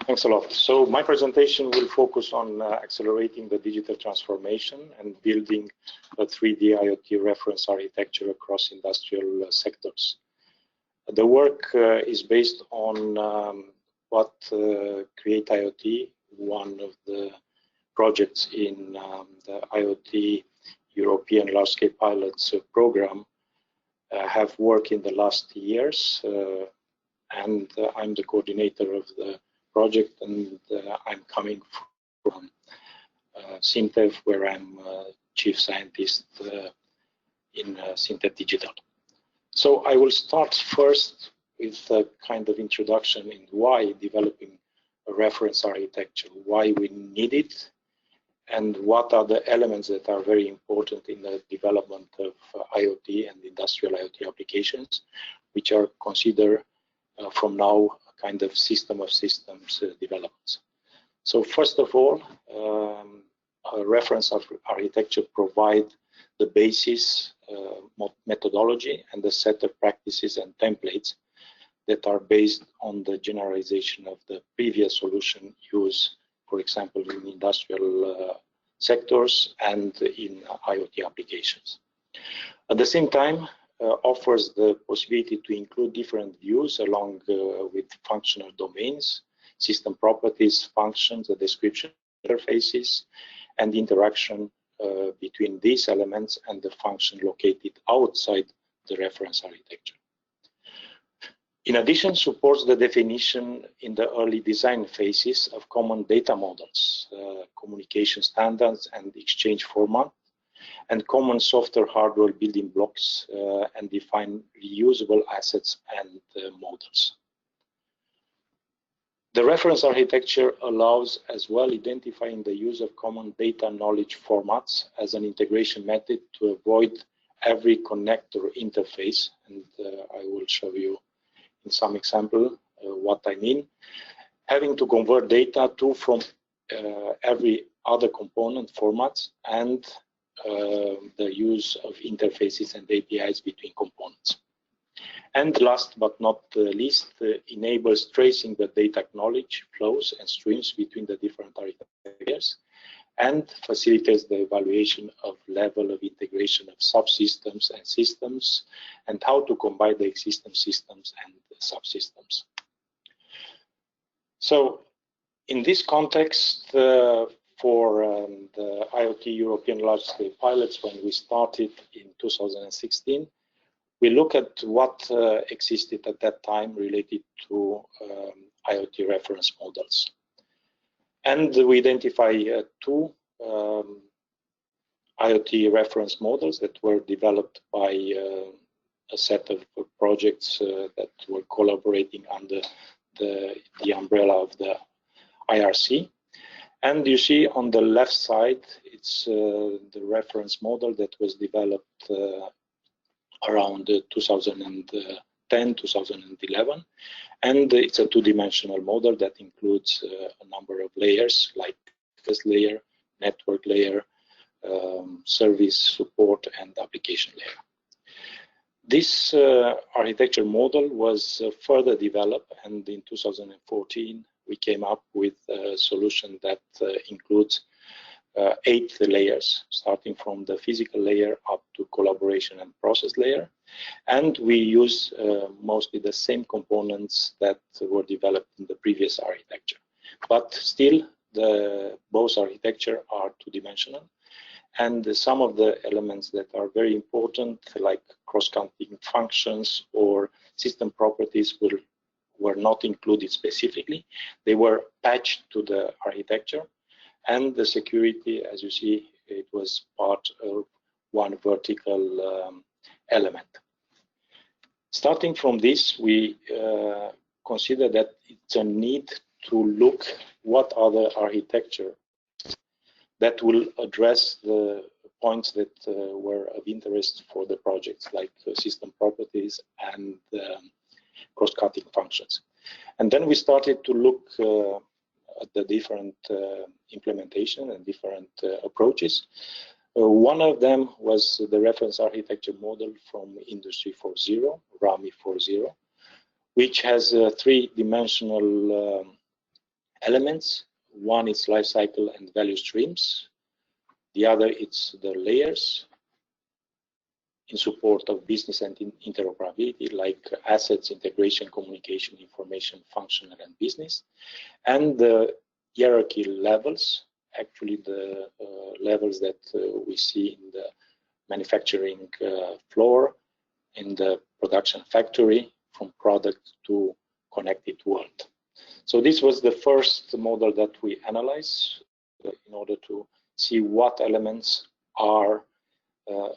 Thanks a lot. So my presentation will focus on accelerating the digital transformation and building a 3D IoT reference architecture across industrial sectors. The work is based on what CREATE-IoT, one of the projects in the IoT European large-scale pilots program, have worked in the last years, and I'm the coordinator of the project, and I'm coming from SINTEF, where I'm chief scientist in SINTEF Digital. So I will start first with a kind of introduction in why developing a reference architecture, why we need it, and what are the elements that are very important in the development of IoT and industrial IoT applications, which are considered from now a kind of system of systems developments. So first of all, a reference architecture provides the basis, methodology, and the set of practices and templates that are based on the generalization of the previous solution used, for example, in industrial sectors and in IoT applications. At the same time, offers the possibility to include different views along with functional domains, system properties, functions, the description interfaces, and interaction between these elements and the function located outside the reference architecture. In addition, supports the definition in the early design phases of common data models, communication standards and exchange format, and common software hardware building blocks, and define reusable assets and models. The reference architecture allows as well identifying the use of common data knowledge formats as an integration method to avoid every connector interface, and I will show you in some example what I mean. Having to convert data to from every other component formats, and the use of interfaces and APIs between components. And last but not least, enables tracing the data knowledge flows and streams between the different architectures, and facilitates the evaluation of level of integration of subsystems and systems, and how to combine the existing systems and subsystems. So in this context, for the IoT European large-scale pilots, when we started in 2016, we look at what existed at that time related to IoT reference models. And we identify two IoT reference models that were developed by a set of projects that were collaborating under the umbrella of the IRC. And you see on the left side, it's the reference model that was developed around 2010, 2011. And it's a two-dimensional model that includes a number of layers, like first layer, network layer, service support, and application layer. This architecture model was further developed, and in 2014, we came up with a solution that includes 8 layers, starting from the physical layer up to collaboration and process layer. And we use mostly the same components that were developed in the previous architecture. But still, both architecture are two-dimensional. And some of the elements that are very important, like cross-cutting functions or system properties, were not included specifically. They were patched to the architecture. And the security, as you see, it was part of one vertical element. Starting from this, we consider that it's a need to look what other architecture that will address the points that were of interest for the projects, like system properties and cross-cutting functions. And then we started to look at the different implementation and different approaches. One of them was the reference architecture model from Industrie 4.0, RAMEC 4.0, which has a three-dimensional elements. One is life cycle and value streams. The other is the layers in support of business and interoperability, like assets, integration, communication, information, functional, and business. And the hierarchy levels, actually the levels that we see in the manufacturing floor, in the production factory, from product to connected world. So this was the first model that we analyzed in order to see what elements are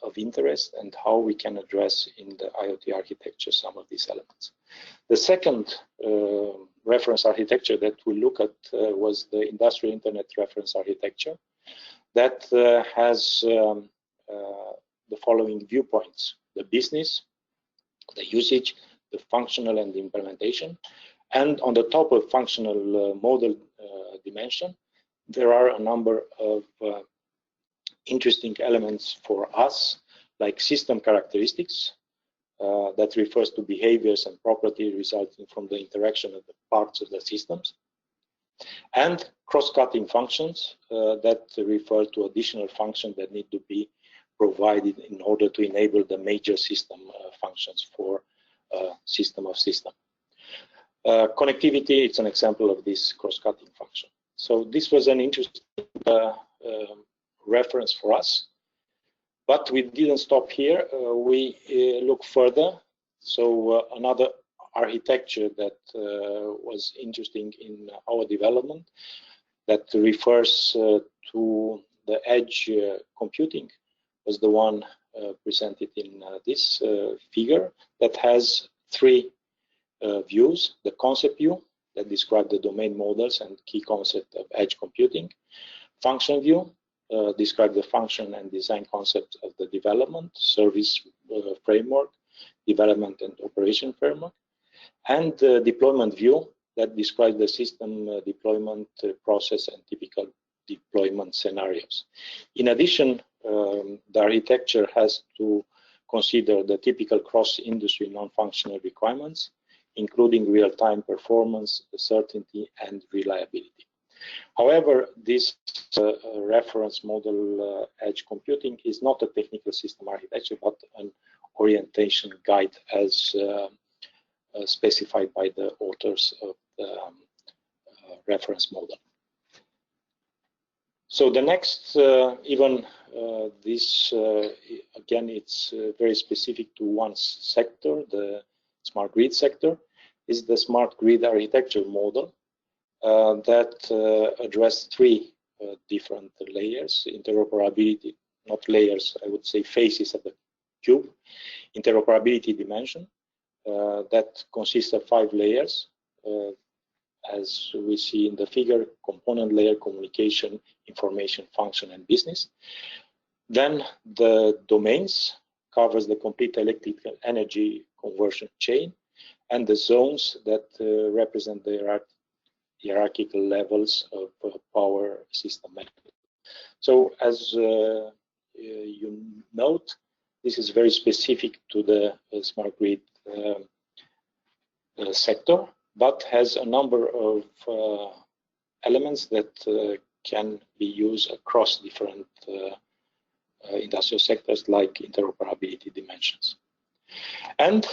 of interest and how we can address in the IoT architecture some of these elements. The second reference architecture that we look at was the Industrial Internet Reference Architecture that has the following viewpoints: the business, the usage, the functional, and the implementation. And on the top of functional model dimension, there are a number of interesting elements for us, like system characteristics, that refers to behaviors and property resulting from the interaction of the parts of the systems, and cross-cutting functions that refer to additional functions that need to be provided in order to enable the major system functions for system of system. Connectivity, it's an example of this cross-cutting function. So this was an interesting reference for us, but we didn't stop here. We look further. So another architecture that was interesting in our development that refers to the edge computing was the one presented in this figure that has three views: the concept view that describes the domain models and key concept of edge computing, function view describe the function and design concept of the development, service framework, development and operation framework, and the deployment view that describes the system deployment process and typical deployment scenarios. In addition, the architecture has to consider the typical cross-industry non-functional requirements, including real-time performance, certainty, and reliability. However, this reference model edge computing is not a technical system architecture, but an orientation guide as specified by the authors of the reference model. So the next, this, again, it's very specific to one sector, the smart grid sector, is the smart grid architecture model that addressed three different layers: interoperability, not layers, I would say faces of the cube, interoperability dimension that consists of 5 layers, as we see in the figure: component layer, communication, information, function, and business. Then the domains covers the complete electrical energy conversion chain, and the zones that represent the hierarchical levels of power system management. So as you note, this is very specific to the smart grid sector, but has a number of elements that can be used across different industrial sectors, like interoperability dimensions. And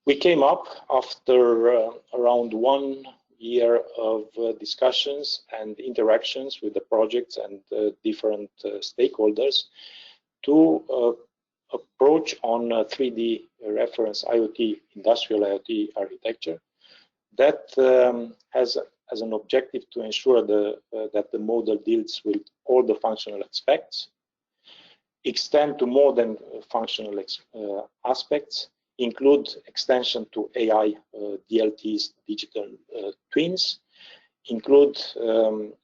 we came up after around 1 year of discussions and interactions with the projects and different stakeholders to approach on a 3D reference IoT, industrial IoT architecture that has as an objective to ensure that the model deals with all the functional aspects, extend to more than functional aspects, include extension to AI, DLTs, digital twins, include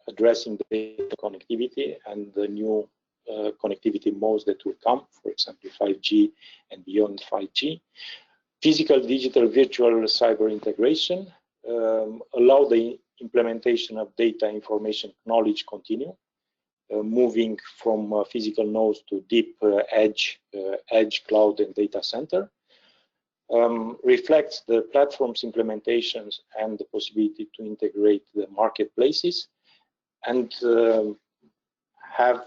addressing the data connectivity and the new connectivity modes that will come, for example, 5G and beyond 5G, physical, digital, virtual, cyber integration, allow the implementation of data, information, knowledge continue, moving from physical nodes to deep edge, cloud, and data center, reflects the platform's implementations and the possibility to integrate the marketplaces and have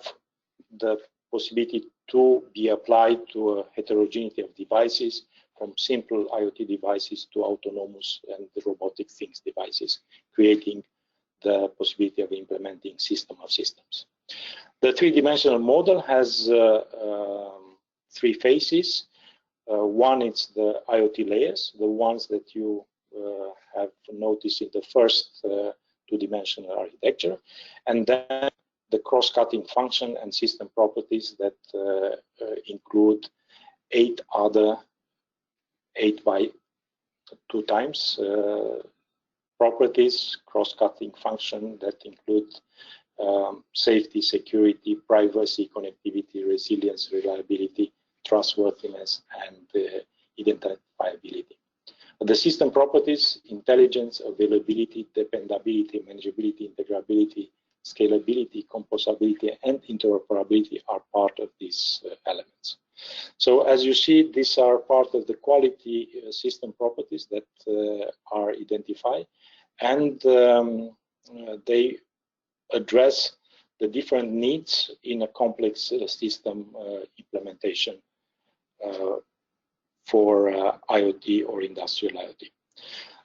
the possibility to be applied to a heterogeneity of devices, from simple IoT devices to autonomous and robotic things devices, creating the possibility of implementing system of systems. The three-dimensional model has 3 phases. One is the IoT layers, the ones that you have noticed in the first 2-dimensional architecture, and then the cross-cutting function and system properties that include 8 other 8 by 2 times properties, cross-cutting function that include safety, security, privacy, connectivity, resilience, reliability, trustworthiness, and identifiability. The system properties, intelligence, availability, dependability, manageability, integrability, scalability, composability, and interoperability are part of these elements. So as you see, these are part of the quality system properties that are identified, and they address the different needs in a complex system implementation for IoT or industrial IoT.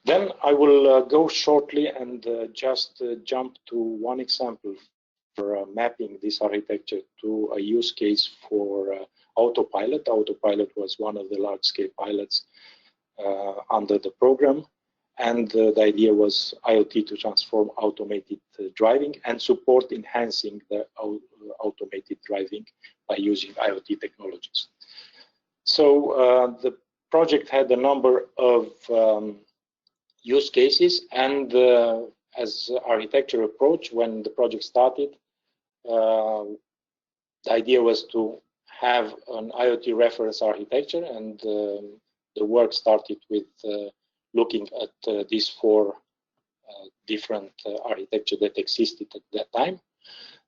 Then I will go shortly and just jump to one example for mapping this architecture to a use case for AUTOPILOT. AUTOPILOT was one of the large-scale pilots under the program, and the idea was IoT to transform automated driving and support enhancing the automated driving by using IoT technologies. So the project had a number of use cases, and as architecture approach, when the project started, the idea was to have an IoT reference architecture, and the work started with looking at these 4 different architecture that existed at that time.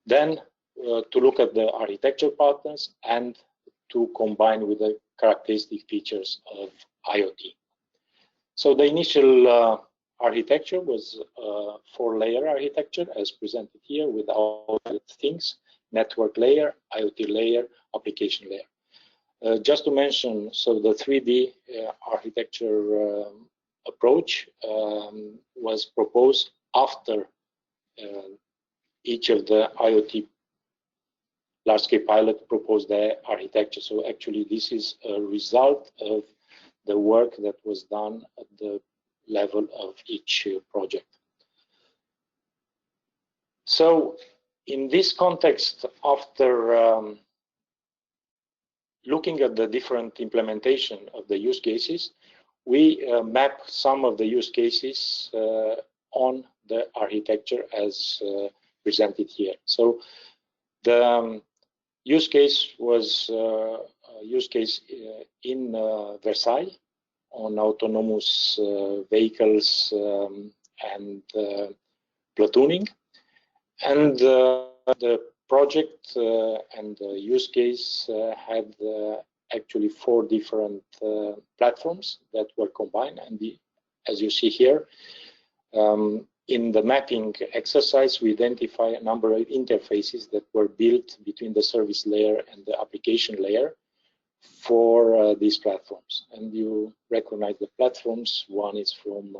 Then to look at the architecture partners and to combine with the characteristic features of IoT. So the initial architecture was a 4-layer architecture as presented here, with all things: network layer, IoT layer, application layer. Just to mention, so the 3D architecture approach was proposed after each of the IoT large-scale pilot proposed their architecture. So actually this is a result of the work that was done at the level of each project. So in this context, after looking at the different implementation of the use cases, we map some of the use cases on the architecture as presented here. So the use case was a use case in Versailles on autonomous vehicles and platooning, and the project and the use case had actually 4 different platforms that were combined, and as you see here, in the mapping exercise, we identify a number of interfaces that were built between the service layer and the application layer for these platforms. And you recognize the platforms. One is from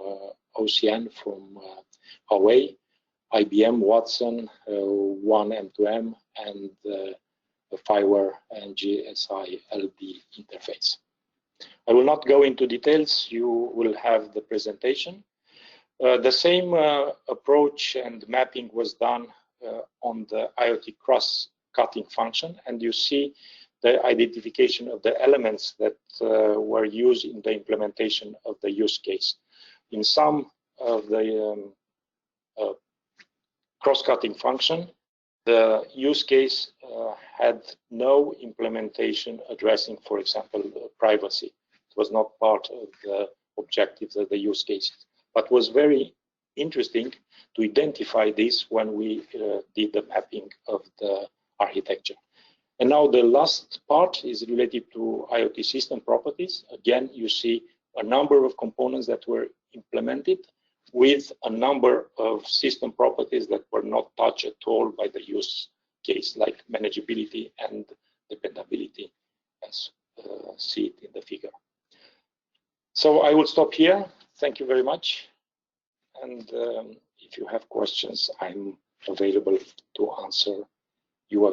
OCN, from Huawei, IBM, Watson, One M2M, and a FireWire and GSI LD interface. I will not go into details. You will have the presentation. The same approach and mapping was done on the IoT cross-cutting function, and you see the identification of the elements that were used in the implementation of the use case. In some of the cross-cutting function, the use case had no implementation addressing, for example, privacy. It was not part of the objectives of the use cases, but was very interesting to identify this when we did the mapping of the architecture. And now the last part is related to IoT system properties. Again, you see a number of components that were implemented with a number of system properties that were not touched at all by the use case, like manageability and dependability, as see it in the figure. So I will stop here. Thank you very much. And if you have questions, I'm available to answer you